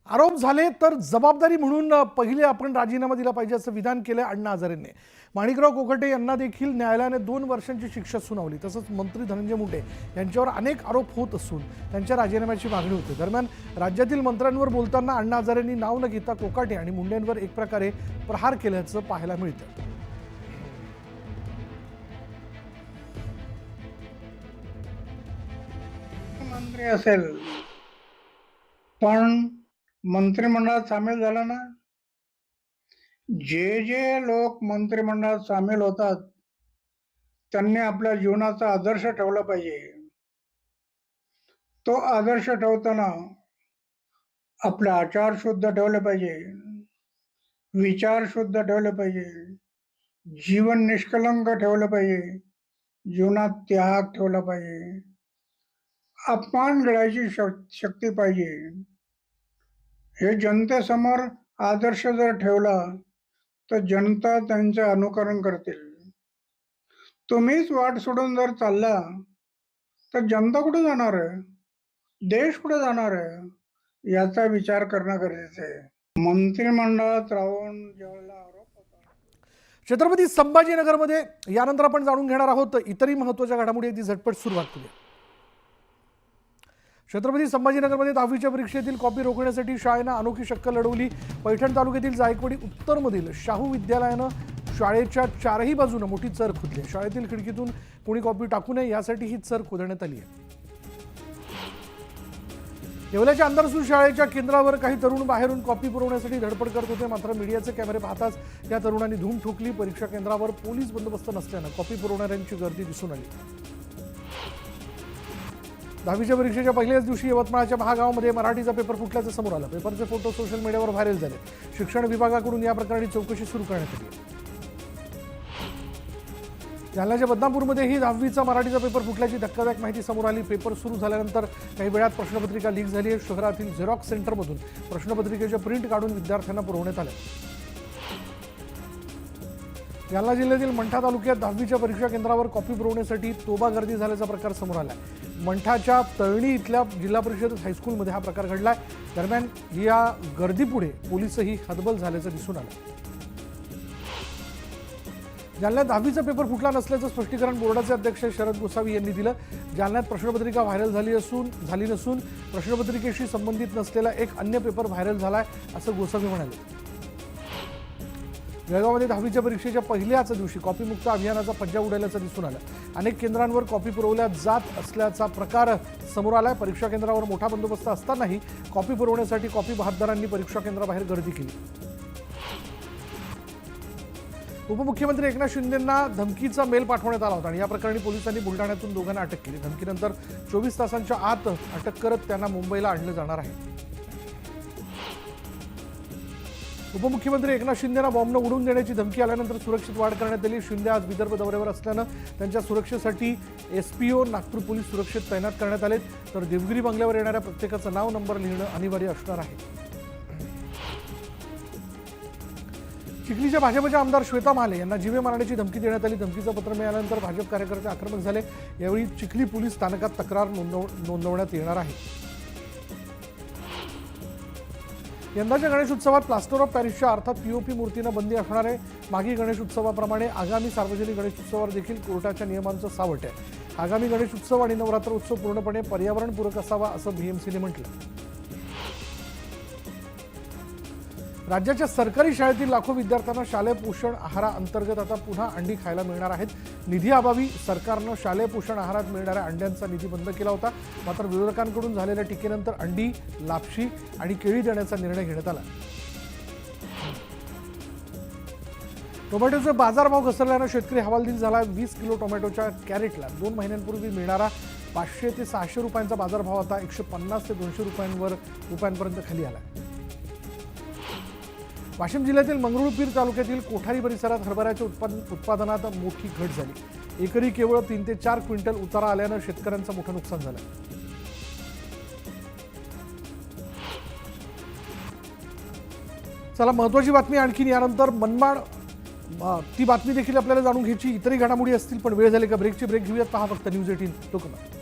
आरोप झाले तर जबाबदारी म्हणून पहिले आपण राजीनामा दिला पाहिजे असं विधान केलं अण्णा हजारेंनी। माणिकराव कोकाटे यांना देखील न्यायालयाने 2 वर्षांची शिक्षा सुनावली। तसंच मंत्री धनंजय मुंडे यांच्यावर अनेक आरोप होत असून त्यांच्या राजीनाम्याची मागणी होती। दरम्यान राज्यातील मंत्र्यांवर बोलताना अण्णा हजारेंनी नाव न घेता कोकाटे आणि मुंडेंवर एक प्रकारे प्रहार केल्याचं पाहायला मिळतं। मंत्री असेल पण मंत्रिमंडळात सामील झाला ना, जे जे लोक मंत्रिमंडळात सामील होतात त्यांनी आपल्या जीवनाचा आदर्श ठेवला पाहिजे। तो आदर्श ठेवताना आपले आचार शुद्ध ठेवले पाहिजे, विचार शुद्ध ठेवले पाहिजे, जीवन निष्कलंक ठेवलं पाहिजे, जीवनात त्याग ठेवला पाहिजे, अपमान घडायची शक्ती पाहिजे। हे जनतेसमोर आदर्श जर ठेवला तर जनता त्यांचे अनुकरण करतील। तुम्हीच वाट सोडून जर चालला तर जनता कुठे जाणार आहे, देश कुठे जाणार आहे, याचा विचार करणं गरजेचं आहे। मंत्रिमंडळात राहून ज्यावेळेला आरोप होता छत्रपती संभाजीनगरमध्ये यानंतर आपण जाणून घेणार आहोत इतरही महत्त्वाच्या घडामोडी अगदी झटपट सुरुवात करूया। छत्रपती संभाजीनगरमध्ये 10वीच्या परीक्षेतील कॉपी रोखण्यासाठी शाळेनं अनोखी शक्कल लढवली। पैठण तालुक्यातील जायकवाडी उत्तरमधील शाहू विद्यालयानं शाळेच्या चारही बाजूने मोठी चर खोदली। शाळेतील खिडकीतून कोणी कॉपी टाकू नये यासाठी ही चर खोदण्यात आली आहे। येवल्याच्या अंधारसूर शाळेच्या केंद्रावर काही तरुण बाहेरून कॉपी पुरवण्यासाठी धडपड करत होते, मात्र मीडियाचे कॅमेरे पाहताच या तरुणांनी धूम ठोकली। परीक्षा केंद्रावर पोलीस बंदोबस्त नसल्यानं कॉपी पुरवणाऱ्यांची गर्दी दिसून आली। 10वीच्या परीक्षेच्या पहिल्याच दिवशी यवतमाळच्या महागावमध्ये मराठीचा पेपर फुटल्याचं समोर आलं। पेपरचे फोटो सोशल मीडियावर व्हायरल झाले। शिक्षण विभागाकडून या प्रकरणी चौकशी सुरू करण्यात आली। जालन्याच्या बदनापूरमध्येही 10वीचा मराठीचा पेपर फुटल्याची धक्कादायक माहिती समोर आली। पेपर सुरू झाल्यानंतर काही वेळात प्रश्नपत्रिका लीक झाली आहे। शहरातील झेरॉक्स सेंटरमधून प्रश्नपत्रिकेचे प्रिंट काढून विद्यार्थ्यांना पुरवण्यात आले। जालना जिल्ह्यातील मंठा तालुक्यात 10वीच्या परीक्षा केंद्रावर कॉपी पुरवण्यासाठी तोबा गर्दी झाल्याचा प्रकार समोर आला। मंठाच्या तळणी इथल्या जिल्हा परिषद हायस्कूलमध्ये हा प्रकार घडलाय। दरम्यान या गर्दीपुढे पोलीसही हतबल झाल्याचं दिसून आलं। जालन्यात 10वीचा पेपर फुटला नसल्याचं स्पष्टीकरण बोर्डाचे अध्यक्ष शरद गोसावी यांनी दिलं। जालन्यात प्रश्नपत्रिका व्हायरल झाली नसून प्रश्नपत्रिकेशी संबंधित नसलेला एक अन्य पेपर व्हायरल झालाय असं गोसावी म्हणाले। जळगावमध्ये 10वीच्या परीक्षेच्या पहिल्याच दिवशी कॉपीमुक्त अभियानाचा फज्जा उडाल्याचं दिसून आलं। अनेक केंद्रांवर कॉपी पुरवल्या जात असल्याचा प्रकार समोर आलाय। परीक्षा केंद्रावर मोठा बंदोबस्त असतानाही कॉपी पुरवण्यासाठी कॉपी बहाद्दारांनी परीक्षा केंद्राबाहेर गर्दी केली। उपमुख्यमंत्री एकनाथ शिंदेंना धमकीचा मेल पाठवण्यात आला होता आणि या प्रकरणी पोलिसांनी बुलढाण्यातून दोघांना अटक केली। धमकीनंतर 24 तासांच्या आत अटक करत त्यांना मुंबईला आणलं जाणार आहे। उपमुख्यमंत्री एकनाथ शिंदेंना बॉम्बनं उडवून देण्याची धमकी आल्यानंतर सुरक्षित वाढ करण्यात आली। शिंदे आज विदर्भ दौऱ्यावर असल्यानं त्यांच्या सुरक्षेसाठी एसपीओ नागपूर पोलीस सुरक्षेत तैनात करण्यात आले, तर देवगिरी बंगल्यावर येणाऱ्या प्रत्येकाचं नाव नंबर लिहिणं अनिवार्य असणार आहे। चिखलीच्या भाजपच्या आमदार श्वेता महाले यांना जीवे मारण्याची धमकी देण्यात आली। धमकीचं पत्र मिळाल्यानंतर भाजप कार्यकर्ते आक्रमक झाले। यावेळी चिखली पोलीस स्थानकात तक्रार नोंदवण्यात येणार आहे। यंदाच्या गणेश उत्सवात प्लास्टर ऑफ पॅरिसच्या अर्थात पीओपी मूर्तींना बंदी असणार आहे। मागील गणेश उत्सवाप्रमाणे आगामी सार्वजनिक गणेश उत्सवावर देखील कोर्टाच्या नियमांचं सावट आहे। आगामी गणेश उत्सव आणि नवरात्र उत्सव पूर्णपणे पर्यावरणपूरक असावा असं बीएमसीने म्हटलं। राज्याच्या सरकारी शाळेतील लाखो विद्यार्थ्यांना शालेय पोषण आहाराअंतर्गत आता पुन्हा अंडी खायला मिळणार आहेत। निधी अभावी सरकारनं शालेय पोषण आहारात मिळणाऱ्या अंड्यांचा निधी बंद केला होता, मात्र विरोधकांकडून झालेल्या टीकेनंतर अंडी, लापशी आणि केळी देण्याचा निर्णय घेण्यात आला। टोमॅटोचे बाजारभाव घसरल्यानं शेतकरी हवालदिल झाला। 20 किलो टोमॅटोच्या कॅरेटला 2 महिन्यांपूर्वी मिळणारा 500 ते 600 रुपयांचा बाजारभाव आता 150 ते 200 रुपयांपर्यंत खाली आला। वाशिम जिल्ह्यातील मंगरुळपीर तालुक्यातील कोठारी परिसरात हरभऱ्याच्या उत्पादनात मोठी घट झाली। एकरी केवळ 3 ते 4 क्विंटल उतारा आल्यानं शेतकऱ्यांचं मोठं नुकसान झालं। चला महत्त्वाची बातमी आणखीन यानंतर मनमाड ती बातमी देखील आपल्याला जाणून घ्यायची। इतरही घडामोडी असतील पण वेळ झाली का ब्रेक घेऊयात। पहा फक्त न्यूज 18 लोकमत।